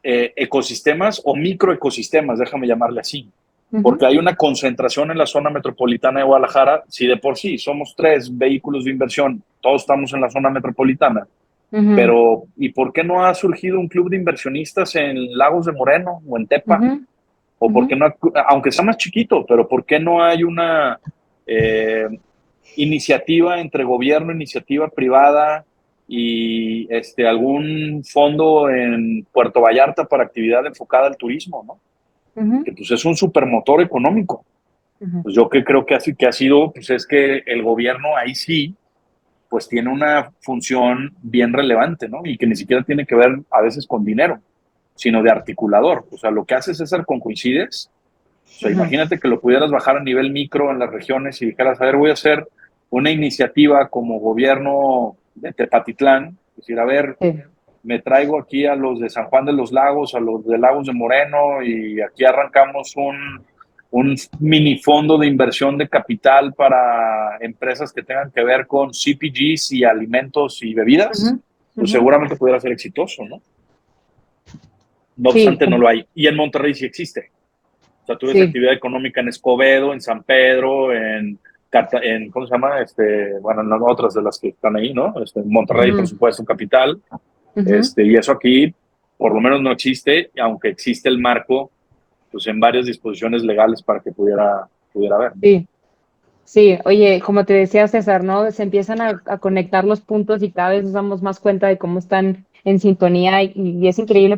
ecosistemas o microecosistemas, déjame llamarle así, Ujú, porque hay una concentración en la zona metropolitana de Guadalajara. Si de por sí somos 3 vehículos de inversión, todos estamos en la zona metropolitana, ujú, pero ¿y por qué no ha surgido un club de inversionistas en Lagos de Moreno o en Tepa? ujú, ¿O por ujú. qué no, aunque sea más chiquito, pero por qué no hay una eh, iniciativa entre gobierno, iniciativa privada y algún fondo en Puerto Vallarta para actividad enfocada al turismo, ¿no? Ujú, Que pues es un supermotor económico. ujú. Pues yo que creo que ha sido, pues es que el gobierno ahí sí, pues tiene una función bien relevante, ¿no? Y que ni siquiera tiene que ver a veces con dinero, sino de articulador. O sea, lo que hace César con Coincides, o sea, Ujú. imagínate que lo pudieras bajar a nivel micro en las regiones y dijeras, a ver, voy a hacer una iniciativa como gobierno de Tepatitlán, es decir, a ver, Sí. me traigo aquí a los de San Juan de los Lagos, a los de Lagos de Moreno y aquí arrancamos un mini fondo de inversión de capital para empresas que tengan que ver con CPGs y alimentos y Ujú, bebidas, pues ujú. seguramente pudiera ser exitoso, ¿no? No Sí, obstante, no lo hay. Y en Monterrey sí existe. O sea, tú ves sí. actividad económica en Escobedo, en San Pedro, ¿cómo se llama? Bueno, no, otras de las que están ahí, ¿no? En Monterrey, por Ujú, supuesto, capital. ujú. Y eso aquí, por lo menos no existe, aunque existe el marco, pues en varias disposiciones legales para que pudiera haber, ¿no? Sí. Sí, oye, como te decía César, ¿no? Se empiezan a conectar los puntos y cada vez nos damos más cuenta de cómo están en sintonía y es increíble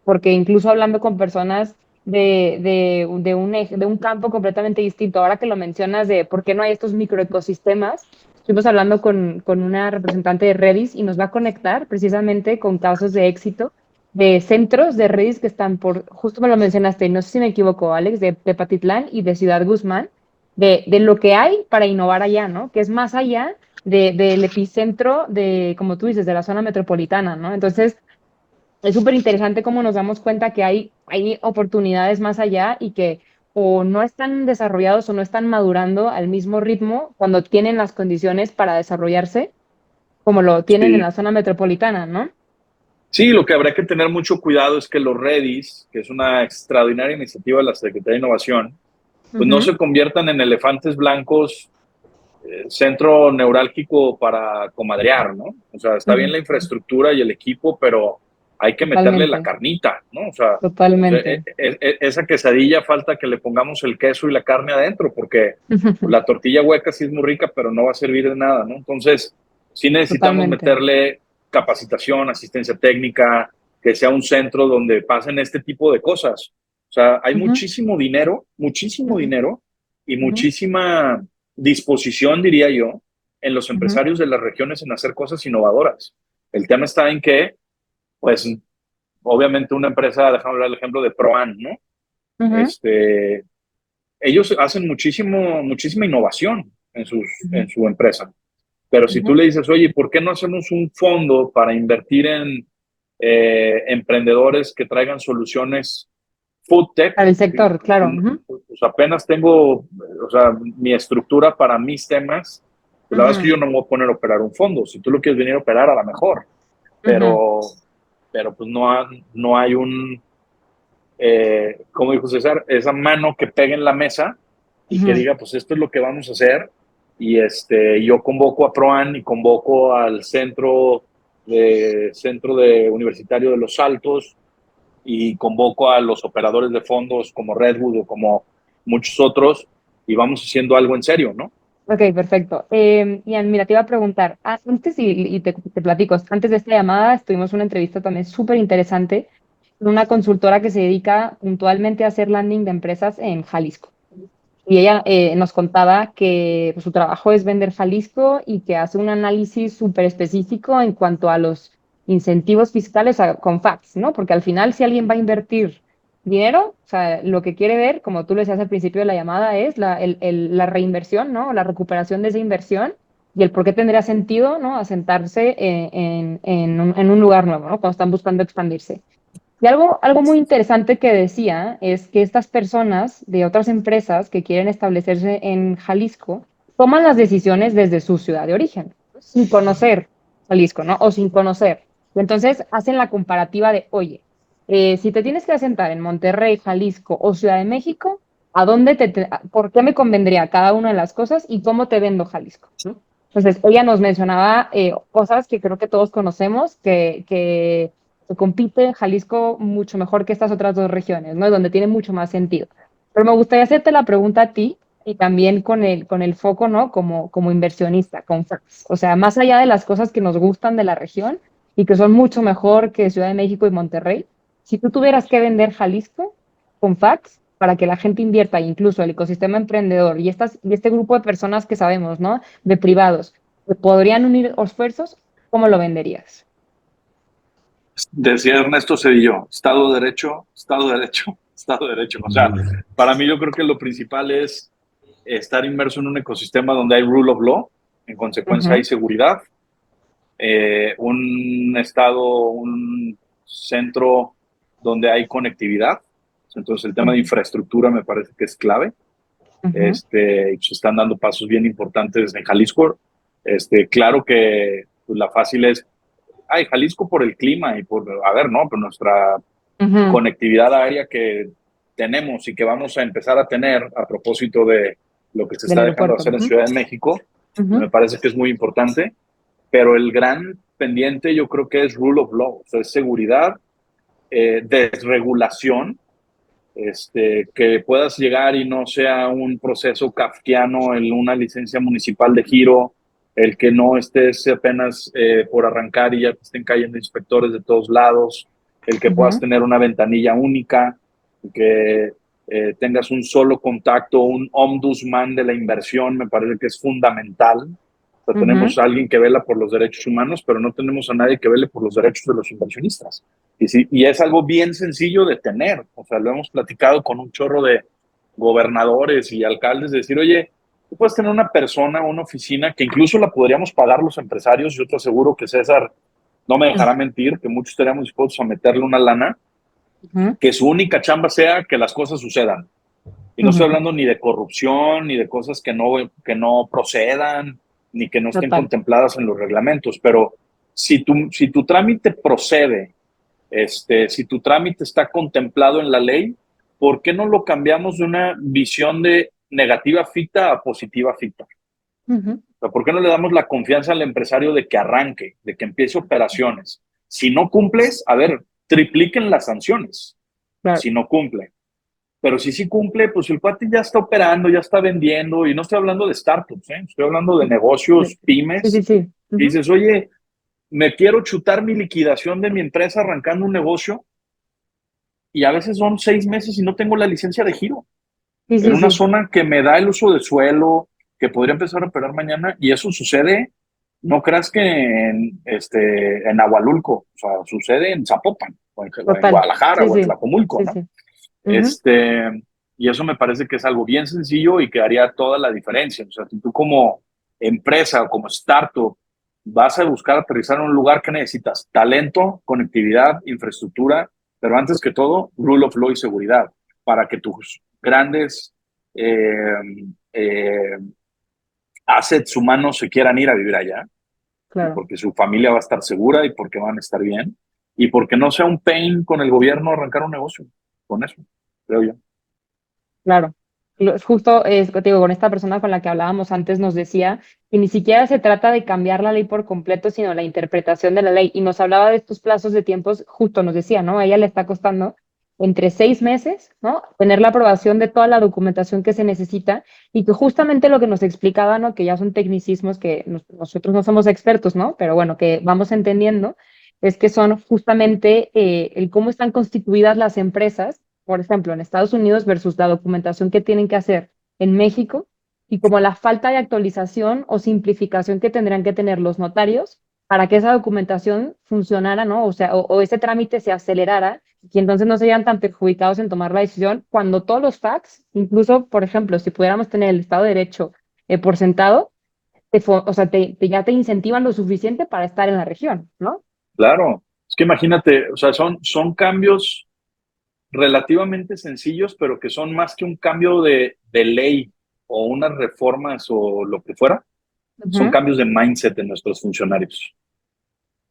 porque incluso hablando con personas de un campo completamente distinto, ahora que lo mencionas de por qué no hay estos microecosistemas, estuvimos hablando con una representante de Redis y nos va a conectar precisamente con casos de éxito de centros de Redis que están justo me lo mencionaste, no sé si me equivoco, Alex, de Tepatitlán y de Ciudad Guzmán de lo que hay para innovar allá, ¿no? Que es más allá del epicentro de, como tú dices, de la zona metropolitana, ¿no? Entonces, es súper interesante cómo nos damos cuenta que hay oportunidades más allá y que o no están desarrollados o no están madurando al mismo ritmo cuando tienen las condiciones para desarrollarse como lo tienen en Sí. la zona metropolitana, ¿no? Sí, lo que habrá que tener mucho cuidado es que los Redis, que es una extraordinaria iniciativa de la Secretaría de Innovación, pues no Ujú, se conviertan en elefantes blancos, centro neurálgico para comadrear, ¿no? O sea, está bien ujú. la infraestructura y el equipo, pero hay que meterle la Totalmente, carnita, ¿no? O sea, totalmente. esa quesadilla falta que le pongamos el queso y la carne adentro, porque la tortilla hueca sí es muy rica, pero no va a servir de nada, ¿no? Entonces, sí necesitamos Totalmente. meterle capacitación, asistencia técnica, que sea un centro donde pasen este tipo de cosas. O sea, hay Ujú, muchísimo ujú, dinero y ujú, muchísima disposición, diría yo, en los ujú, empresarios de las regiones en hacer cosas innovadoras. El tema está en que pues obviamente una empresa, déjame hablar el ejemplo de Proan, ¿no? Ujú, Ellos hacen muchísima innovación ujú, en su empresa. Pero si tú ujú. le dices, oye, ¿por qué no hacemos un fondo para invertir en emprendedores que traigan soluciones food tech? Para el sector, claro. Ujú, Pues apenas tengo, o sea, mi estructura para mis temas. Pues la verdad es que ujú, yo no me voy a poner a operar un fondo. Si tú lo quieres venir a operar, a lo mejor. ujú, Pero, pero pues no hay un, como dijo César, esa mano que pegue en la mesa y que ujú. diga, pues esto es lo que vamos a hacer. Y yo convoco a Proan y convoco al centro de universitario de Los Altos y convoco a los operadores de fondos como Redwood o como muchos otros y vamos haciendo algo en serio, ¿no? Ok, perfecto. Ian, mira, te iba a preguntar, antes y te platico, antes de esta llamada tuvimos una entrevista también súper interesante con una consultora que se dedica puntualmente a hacer landing de empresas en Jalisco. Y ella nos contaba que pues, su trabajo es vender Jalisco y que hace un análisis súper específico en cuanto a los incentivos fiscales con facts, ¿no? Porque al final, si alguien va a invertir dinero, o sea, lo que quiere ver, como tú le decías al principio de la llamada, es la reinversión, ¿no? La recuperación de esa inversión y el por qué tendría sentido, ¿no? Asentarse en un lugar nuevo, ¿no? Cuando están buscando expandirse. Y algo muy interesante que decía es que estas personas de otras empresas que quieren establecerse en Jalisco toman las decisiones desde su ciudad de origen, sin conocer Jalisco, ¿no? O sin conocer. Y entonces hacen la comparativa de, oye, si te tienes que asentar en Monterrey, Jalisco o Ciudad de México, ¿por qué me convendría cada una de las cosas y cómo te vendo Jalisco? ¿No? Entonces, ella nos mencionaba cosas que creo que todos conocemos, que se compite Jalisco mucho mejor que estas otras dos regiones, ¿no? Donde tiene mucho más sentido. Pero me gustaría hacerte la pregunta a ti y también con el foco, ¿no? Como inversionista, con facts. O sea, más allá de las cosas que nos gustan de la región y que son mucho mejor que Ciudad de México y Monterrey, si tú tuvieras que vender Jalisco con facts para que la gente invierta, incluso el ecosistema emprendedor y este grupo de personas que sabemos, ¿no? De privados, que podrían unir esfuerzos, ¿cómo lo venderías? Decía Ernesto Cedillo, Estado de Derecho, Estado de Derecho, Estado de Derecho. O sea, para mí yo creo que lo principal es estar inmerso en un ecosistema donde hay rule of law, en consecuencia hay Ujú, seguridad, un estado, un centro donde hay conectividad. Entonces el tema de ujú, infraestructura me parece que es clave. ujú. Se están dando pasos bien importantes en Jalisco. Claro que pues, la fácil es, ay, Jalisco por el clima y por, a ver, no, pero nuestra Ujú, conectividad aérea que tenemos y que vamos a empezar a tener a propósito de lo que se del está dejando de aeropuerto. hacer en Ujú, Ciudad de México, me ujú, parece que es muy importante, pero el gran pendiente yo creo que es rule of law, o sea, es seguridad, desregulación, que puedas llegar y no sea un proceso kafkiano en una licencia municipal de giro, el que no estés apenas por arrancar y ya te estén cayendo inspectores de todos lados, el que puedas ujú, tener una ventanilla única, que tengas un solo contacto, un ombudsman de la inversión, me parece que es fundamental. O sea, ujú. tenemos a alguien que vela por los derechos humanos, pero no tenemos a nadie que vele por los derechos de los inversionistas. Y, sí, y es algo bien sencillo de tener. O sea, lo hemos platicado con un chorro de gobernadores y alcaldes, de decir, oye, tú puedes tener una persona, una oficina, que incluso la podríamos pagar los empresarios. Yo te aseguro que César no me dejará mentir, que muchos estaríamos dispuestos a meterle una lana, Ujú, que su única chamba sea que las cosas sucedan. Y no estoy ujú. hablando ni de corrupción, ni de cosas que no procedan, ni que no estén Total. contempladas en los reglamentos, pero si tu trámite procede, si tu trámite está contemplado en la ley, ¿por qué no lo cambiamos de una visión de negativa ficta a positiva ficta? Ujú, O sea, ¿por qué no le damos la confianza al empresario de que arranque, de que empiece operaciones? Si no cumples, a ver, tripliquen las sanciones claro. si no cumple. Pero si sí cumple, pues el cuate ya está operando, ya está vendiendo, y no estoy hablando de startups, estoy hablando de negocios, Sí, sí, pymes, sí. y Ujú. dices, oye, me quiero chutar mi liquidación de mi empresa arrancando un negocio, y a veces son 6 meses y no tengo la licencia de giro, Sí, en sí, una sí. zona que me da el uso de suelo, que podría empezar a operar mañana, y eso sucede no creas que en Ahualulco, o sea, sucede en Zapopan, o en Total. Guadalajara, Sí, o en sí, Tlacomulco, sí, ¿no? sí. Ujú. Y eso me parece que es algo bien sencillo y que haría toda la diferencia. O sea, si tú como empresa o como startup vas a buscar aterrizar en un lugar que necesitas talento, conectividad, infraestructura, pero antes que todo, rule of law y seguridad, para que tus grandes eh, eh, assets humanos se quieran ir a vivir allá, y Claro. porque su familia va a estar segura y porque van a estar bien, y porque no sea un pain con el gobierno arrancar un negocio con eso, creo yo. Claro. Justo te digo, con esta persona con la que hablábamos antes nos decía que ni siquiera se trata de cambiar la ley por completo, sino la interpretación de la ley. Y nos hablaba de estos plazos de tiempos, justo nos decía, ¿no? A ella le está costando entre 6 meses, ¿no? Tener la aprobación de toda la documentación que se necesita y que justamente lo que nos explicaba, ¿no? Que ya son tecnicismos que nosotros no somos expertos, ¿no? Pero bueno, que vamos entendiendo, es que son justamente el cómo están constituidas las empresas por ejemplo, en Estados Unidos versus la documentación que tienen que hacer en México y como la falta de actualización o simplificación que tendrían que tener los notarios para que esa documentación funcionara, ¿no? O sea, o ese trámite se acelerara y entonces no serían tan perjudicados en tomar la decisión cuando todos los facts, incluso, por ejemplo, si pudiéramos tener el Estado de Derecho por sentado, o sea, ya te incentivan lo suficiente para estar en la región, ¿no? Claro, es que imagínate, o sea, son cambios relativamente sencillos, pero que son más que un cambio de ley o unas reformas o lo que fuera, son Ujú. cambios de mindset de nuestros funcionarios.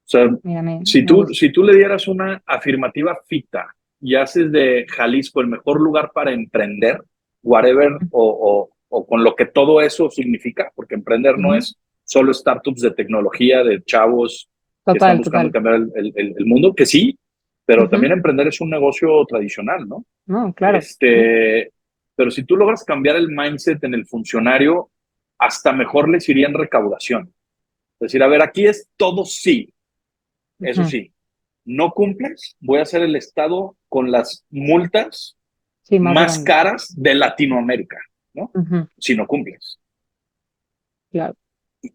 O sea, Mira, si me tú, gusta. si tú le dieras una afirmativa ficta y haces de Jalisco el mejor lugar para emprender, whatever, o con lo que todo eso significa, porque emprender no Ujú. es solo startups de tecnología, de chavos que están Total, buscando total. cambiar el mundo, que sí, pero también Ujú. emprender es un negocio tradicional, ¿no? No, claro. Este, pero si tú logras cambiar el mindset en el funcionario, hasta mejor les iría en recaudación. Es decir, a ver, aquí es todo sí, eso Ujú. sí, no cumples, voy a ser el estado con las multas Sí, más más grande. caras de Latinoamérica, ¿no? Ujú. Si no cumples. Claro.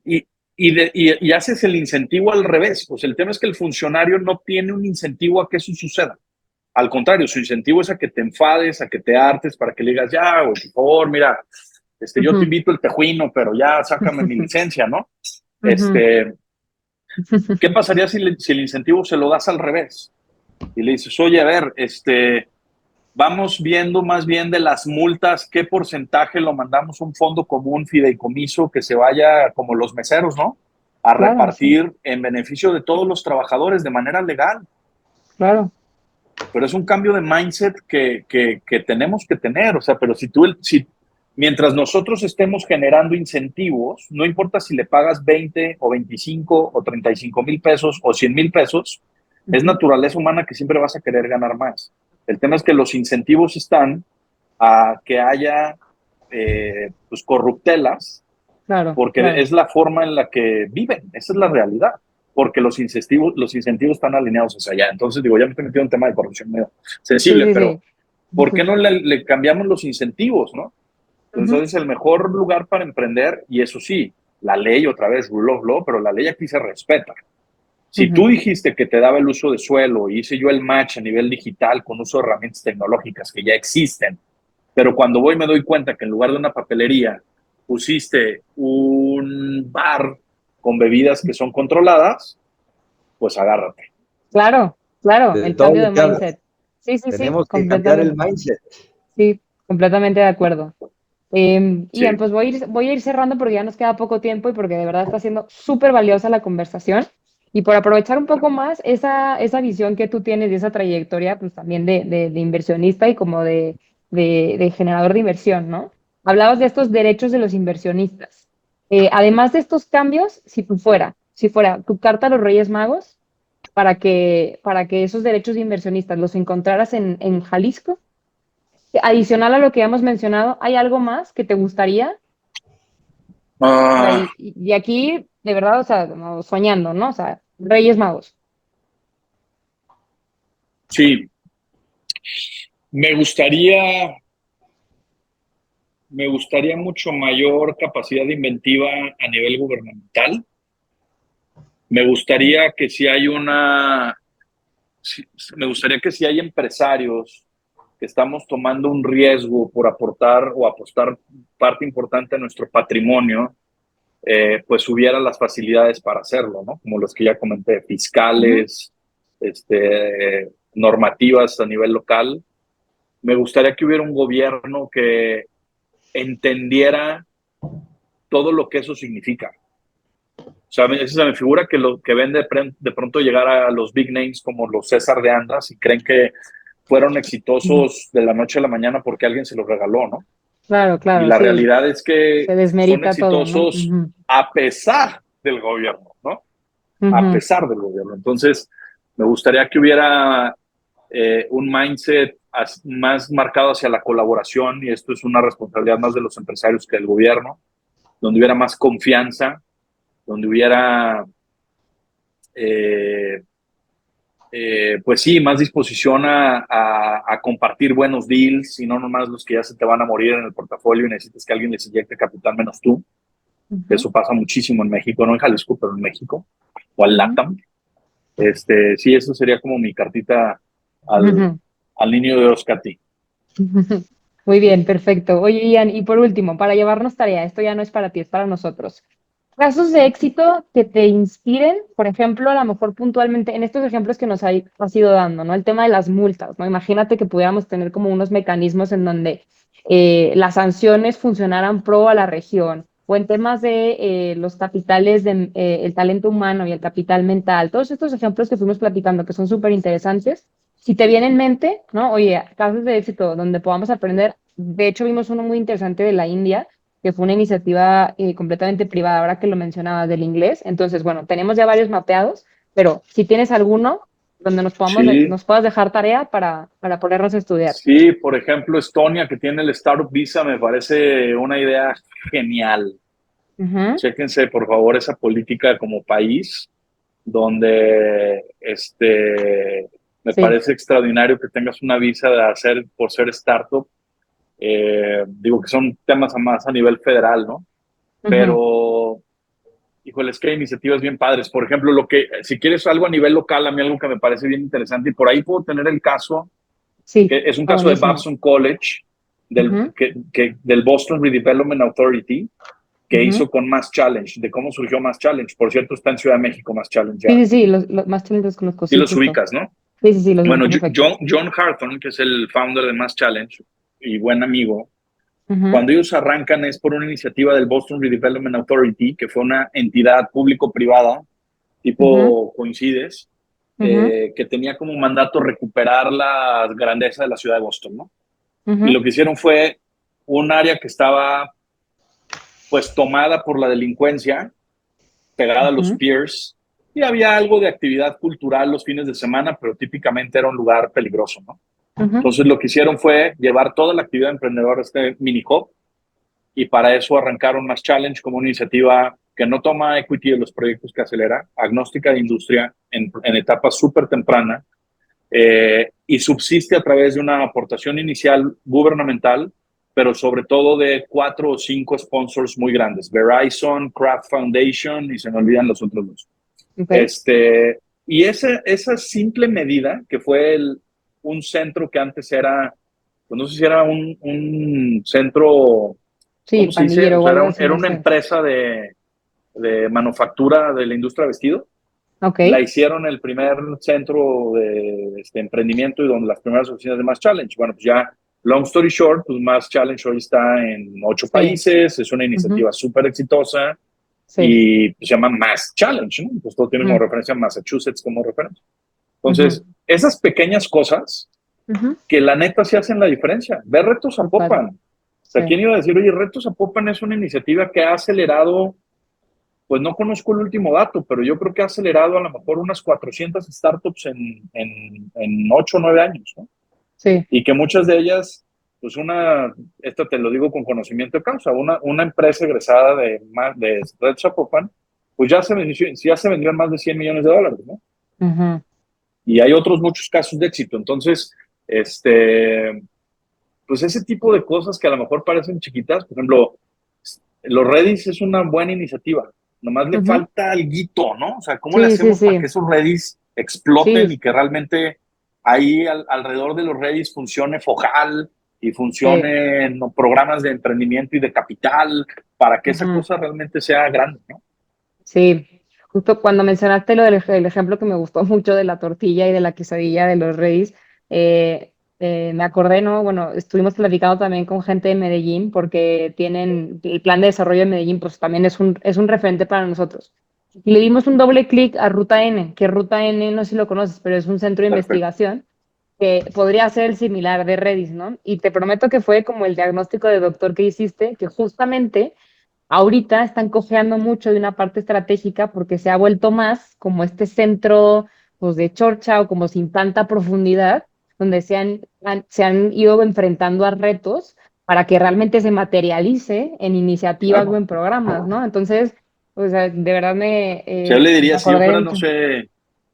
Y, y haces el incentivo al revés. Pues el tema es que el funcionario no tiene un incentivo a que eso suceda. Al contrario, su incentivo es a que te enfades, a que te hartes, para que le digas, ya, güey, por favor, mira, yo te Ujú. invito el tejuino, pero ya sácame mi licencia, ¿no? Ujú. Este, ¿Qué pasaría si el incentivo se lo das al revés? Y le dices, oye, a ver, vamos viendo más bien de las multas, qué porcentaje lo mandamos a un fondo común fideicomiso que se vaya como los meseros, ¿no? A Claro, sí, repartir en beneficio de todos los trabajadores de manera legal. claro. Pero es un cambio de mindset que tenemos que tener. O sea, pero mientras nosotros estemos generando incentivos, no importa si le pagas 20 o 25 o 35,000 pesos o 100,000 pesos, es Ujú. naturaleza humana que siempre vas a querer ganar más. El tema es que los incentivos están a que haya pues corruptelas, Claro, porque claro. es la forma en la que viven, esa es la realidad, porque los incentivos están alineados hacia allá. Entonces, digo, ya me estoy metiendo en un tema de corrupción medio Sí, sensible, sí, pero sí. ¿por qué Ujú. no le cambiamos los incentivos, no? Ujú. Entonces, el mejor lugar para emprender, y eso sí, la ley, otra vez, rule of law, pero la ley aquí se respeta. Si Ujú. tú dijiste que te daba el uso de suelo, hice yo el match a nivel digital con uso de herramientas tecnológicas que ya existen, pero cuando voy me doy cuenta que en lugar de una papelería pusiste un bar con bebidas que son controladas, pues agárrate. Claro, claro, De el todo cambio de lo que hablas. mindset. Sí, sí, sí, Tenemos que cambiar el completamente. mindset. Sí, completamente de acuerdo. Sí, Ian, pues voy a ir cerrando porque ya nos queda poco tiempo y porque de verdad está siendo súper valiosa la conversación. Y por aprovechar un poco más esa visión que tú tienes y esa trayectoria, pues también de inversionista y como de generador de inversión, ¿no? Hablabas de estos derechos de los inversionistas. Además de estos cambios, si fuera tu carta a los Reyes Magos, para que esos derechos de inversionistas los encontraras en Jalisco, adicional a lo que ya hemos mencionado, ¿hay algo más que te gustaría? O sea, ah, y aquí, de verdad, o sea, como soñando, ¿no? O sea, Reyes Magos. sí. Me gustaría, me gustaría mucho mayor capacidad inventiva a nivel gubernamental. Me gustaría que si hay me gustaría que si hay empresarios que estamos tomando un riesgo por aportar o apostar parte importante de nuestro patrimonio, pues hubiera las facilidades para hacerlo, ¿no? Como los que ya comenté, fiscales, normativas a nivel local. Me gustaría que hubiera un gobierno que entendiera todo lo que eso significa. O sea, se me figura que lo que ven de pronto llegar a los big names como los César de Andas y creen que fueron exitosos de la noche a la mañana porque alguien se los regaló, ¿no? Claro, Y claro, la sí. realidad es que Se son desmerita todo, ¿no? exitosos a pesar del gobierno, ¿no? A pesar del gobierno. Entonces, me gustaría que hubiera un mindset más marcado hacia la colaboración, y esto es una responsabilidad más de los empresarios que del gobierno, donde hubiera más confianza, donde hubiera, pues sí, más disposición a compartir buenos deals y no nomás los que ya se te van a morir en el portafolio y necesitas que alguien les inyecte capital menos tú. Eso pasa muchísimo en México, no en Jalisco, pero en México, o al LATAM. Sí, eso sería como mi cartita al niño de Oscati. Muy bien, perfecto. Oye, Ian, y por último, para llevarnos tarea, esto ya no es para ti, es para nosotros. Casos de éxito que te inspiren, por ejemplo, a lo mejor puntualmente en estos ejemplos que nos has ido dando, ¿no? El tema de las multas, ¿no? Imagínate que pudiéramos tener como unos mecanismos en donde las sanciones funcionaran pro a la región, o en temas de los capitales, de, el talento humano y el capital mental, todos estos ejemplos que fuimos platicando que son súper interesantes. Si te viene en mente, ¿no? Oye, casos de éxito donde podamos aprender. De hecho, vimos uno muy interesante de la India, que fue una iniciativa completamente privada, ahora que lo mencionabas del inglés. Entonces, bueno, tenemos ya varios mapeados, pero si tienes alguno donde Sí, nos puedas dejar tarea para ponernos a estudiar. sí, por ejemplo, Estonia, que tiene el Startup Visa, me parece una idea genial. Ujú, Chéquense, por favor, esa política como país, donde me sí. parece extraordinario que tengas una visa de hacer por ser startup. Digo que son temas más a nivel federal, ¿no? Ujú, Pero, híjole, es que hay iniciativas bien padres. Por ejemplo, si quieres algo a nivel local, a mí algo que me parece bien interesante, y por ahí puedo tener el caso, sí, que es un está caso de buenísimo. Babson College, Ujú, del Boston Redevelopment Authority, que ujú. hizo con Mass Challenge, de cómo surgió Mass Challenge. Por cierto, está en Ciudad de México Mass Challenge ya. Sí, sí, sí, los más talentos conozco, Sí sí, los justo. ubicas, ¿no? Sí, sí, sí, los Bueno, ubico perfecto. John Harton, que es el founder de Mass Challenge y buen amigo, Ujú, cuando ellos arrancan es por una iniciativa del Boston Redevelopment Authority, que fue una entidad público-privada, ujú, tipo Coincides, ujú, que tenía como mandato recuperar la grandeza de la ciudad de Boston, ¿no? Y ujú, lo que hicieron fue un área que estaba pues tomada por la delincuencia, pegada a los ujú, piers, y había algo de actividad cultural los fines de semana, pero típicamente era un lugar peligroso, ¿no? ujú. Entonces lo que hicieron fue llevar toda la actividad emprendedora a este mini hub, y para eso arrancaron Mass Challenge como una iniciativa que no toma equity de los proyectos que acelera, agnóstica de industria en etapas súper temprana, y subsiste a través de una aportación inicial gubernamental, pero sobre todo de 4 o 5 sponsors muy grandes, Verizon, Kraft Foundation, y se me olvidan los otros dos. Ok. Y esa simple medida, que fue un centro que antes era, pues no sé si era un centro, Sí, ¿cómo se dice? pandillero O o sea, algo así, era no una sé. empresa de manufactura de la industria de vestido. Ok. La hicieron el primer centro de emprendimiento y donde las primeras oficinas de Mass Challenge. Bueno, pues ya, long story short, pues Mass Challenge hoy está en 8 Sí. países, es una Ujú, iniciativa súper exitosa sí. y pues, se llama Mass Challenge, ¿no? Pues todo tiene como Ujú, referencia a Massachusetts como referencia. ujú, Entonces, esas pequeñas cosas ujú. que la neta sí hacen la diferencia. Ve Retos Total. Zapopan. O sea, Sí. ¿quién iba a decir, oye, Retos Zapopan es una iniciativa que ha acelerado, pues no conozco el último dato, pero yo creo que ha acelerado a lo mejor unas 400 startups en 8 o 9 años, ¿no? Sí. Y que muchas de ellas, pues esto te lo digo con conocimiento de causa, una empresa egresada de Red Zapopan, pues ya se vendió en más de $100 millones, ¿no? Ujú, Y hay otros muchos casos de éxito. Entonces, pues ese tipo de cosas que a lo mejor parecen chiquitas, por ejemplo, los Redis es una buena iniciativa, nomás le falta alguito, ¿no? O sea, ¿cómo Sí, le hacemos sí, para sí. que esos Redis exploten Sí. y que realmente ahí alrededor de los Redis funcione Fojal y funcionen programas de emprendimiento y de capital para que esa cosa realmente sea grande, ¿no? Sí, justo cuando mencionaste lo del el ejemplo que me gustó mucho de la tortilla y de la quesadilla de los Reyes, me acordé, ¿no? Bueno, estuvimos platicando también con gente de Medellín porque tienen el plan de desarrollo de Medellín, pues también es un referente para nosotros. Y le dimos un doble clic a Ruta N, que Ruta N, no sé si lo conoces, pero es un centro de Perfecto. investigación que podría ser el similar de Redis, ¿no? Y te prometo que fue como el diagnóstico de doctor que hiciste, que justamente ahorita están cojeando mucho de una parte estratégica porque se ha vuelto más como este centro pues, de chorcha o como sin tanta profundidad, donde se han ido enfrentando a retos para que realmente se materialice en iniciativas o Claro. en programas, ¿no? Entonces, o sea, de verdad Yo le me diría, si yo acordé fuera, de no sé,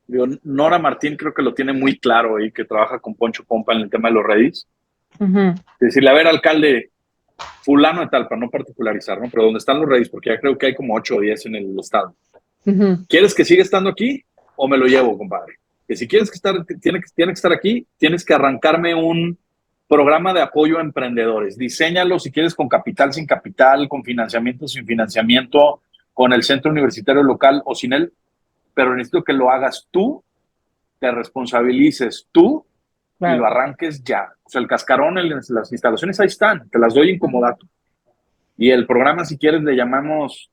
digo, Nora Martín creo que lo tiene muy claro ahí, que trabaja con Poncho Pompa en el tema de los Redis. Ujú, Decirle, a ver, alcalde, fulano de tal, para no particularizar, ¿no? Pero ¿dónde están los Redis? Porque ya creo que hay como 8 o 10 en el estado. ujú, ¿Quieres que siga estando aquí o me lo llevo, compadre? Que si quieres que estar, tiene que estar aquí, tienes que arrancarme un programa de apoyo a emprendedores. Diséñalo si quieres con capital, sin capital, con financiamiento, sin financiamiento, con el centro universitario local o sin él, pero necesito que lo hagas tú, te responsabilices tú y lo claro. arranques ya. O sea, el cascarón, las instalaciones ahí están, te las doy en comodato. Y el programa, si quieres, le llamamos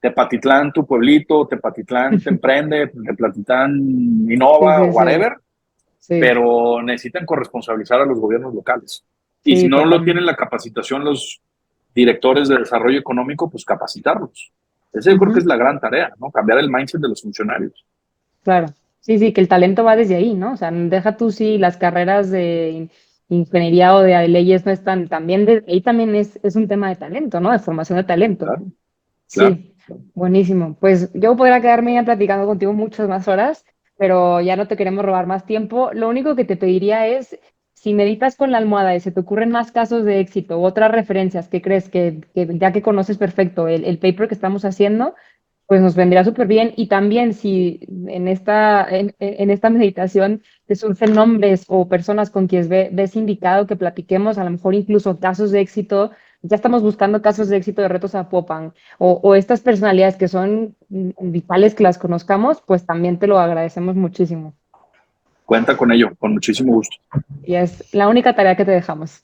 Tepatitlán, tu pueblito, Tepatitlán te emprende, Tepatitlán Sí, innova, sí, sí, whatever, sí, pero necesitan corresponsabilizar a los gobiernos locales. Y si sí, no lo tienen totalmente. la capacitación los directores de desarrollo económico, pues capacitarlos. Esa yo creo que es Ujú. la gran tarea, ¿no? Cambiar el mindset de los funcionarios. Claro, sí, sí, que el talento va desde ahí, ¿no? O sea, deja tú si las carreras de ingeniería o de leyes no están, también ahí también es un tema de talento, ¿no? De formación de talento. Claro, claro. Sí, buenísimo. Pues yo podría quedarme ya platicando contigo muchas más horas, pero ya no te queremos robar más tiempo. Lo único que te pediría es, si meditas con la almohada y se te ocurren más casos de éxito u otras referencias que crees que ya que conoces perfecto el paper que estamos haciendo, pues nos vendría súper bien. Y también si en esta meditación te surgen nombres o personas con quienes ves indicado que platiquemos, a lo mejor incluso casos de éxito, ya estamos buscando casos de éxito de retos a Popan, o estas personalidades que son vitales que las conozcamos, pues también te lo agradecemos muchísimo. Cuenta con ello, con muchísimo gusto. Y es la única tarea que te dejamos.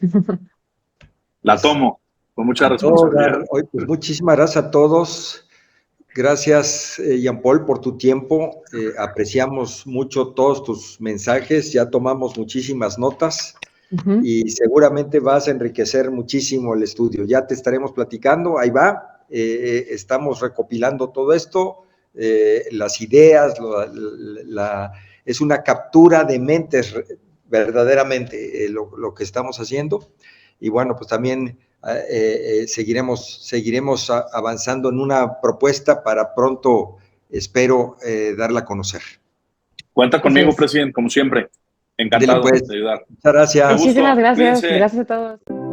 La Pues tomo con mucha a todo dar. responsabilidad. Hoy, pues muchísimas gracias a todos. Gracias, Jean-Paul, por tu tiempo. Apreciamos mucho todos tus mensajes. Ya tomamos muchísimas notas Ujú. y seguramente vas a enriquecer muchísimo el estudio. Ya te estaremos platicando. Ahí va. Estamos recopilando todo esto, las ideas, es una captura de mentes verdaderamente lo que estamos haciendo. Y bueno, pues también seguiremos avanzando en una propuesta para pronto, espero, darla a conocer. Cuenta Así conmigo, es. presidente, como siempre. Dile Encantado pues, de ayudar. muchas Qué gracias. Muchísimas gusto. gracias. Cuídense. Gracias a todos.